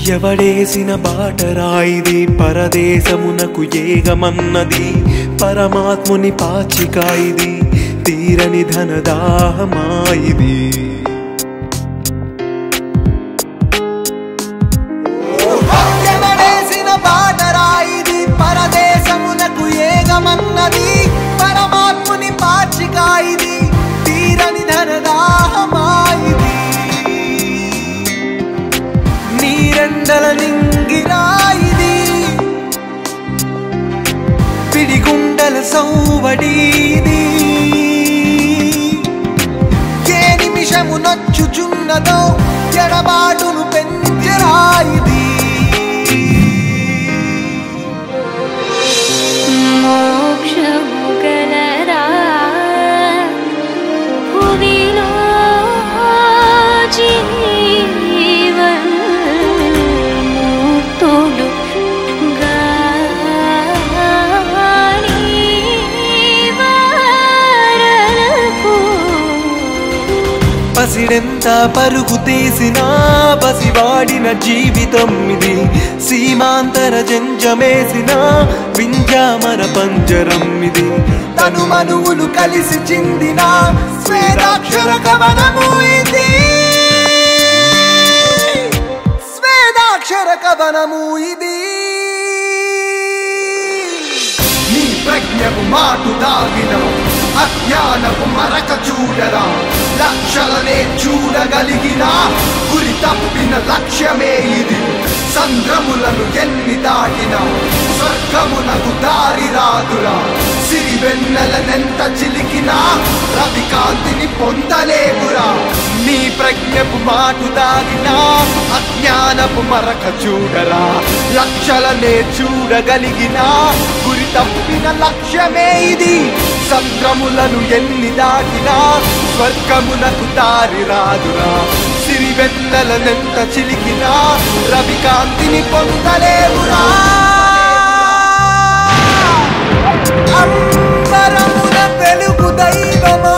ఎవడేసిన బాటరాయిది పరదేశమునకు ఏగమన్నది పరమాత్ముని పాచికాయిది తీరని ధనదాహమాయిది ఎవడేసిన బాటరాయిది పరదేశమునకు ఏగమన్నది పరమాత్ముని పాచికాయిది తీరని ధనదాహమాయిది నీరెండల నింగిరాయిది పిడిగుండల సౌవడీది ఏ నిమిషము నొచ్చుచున్నదో ఎడబాటును పెంచరాయిది మోక్షము గలరా భువిలో జీవన్ముక్తులు గాని వారలకు పసిడెంత పరుగు తీసినా పసివాడిన జీవితం ఇది సీమాంతర జంజమేసిన వింజామర పంజరం ఇది తను మనువులు కలిసి చిందిన స్వేదాక్షర కవనము ఇది స్వేదాక్షర కవనము ఇది నీ ప్రజ్ఞకు మాటు దాగిన అజ్ఞానపు మరక చూడరా లక్షలనే చూడగలిగిన గురి తప్పిన లక్ష్యమే ఇది సంద్రములను ఎన్ని దాటిన స్వర్గమునకు దారి రాదురా సిరివెన్నెలనెంత చిలికినా రవికాంతిని పొందలేవురా నీ ప్రజ్ఞపు మాటు దాగిన అజ్ఞానపు మరక చూడరా లక్షలనే చూడగలిగిన గురి తప్పిన లక్ష్యమే ఇది సంద్రములను ఎన్ని దాటినా స్వర్గమునకు దారి రాదురా సిరివెన్నెలనెంత చిలికినా రవికాంతిని పొందలేవురా అంబరమున వెలుగు దైవమా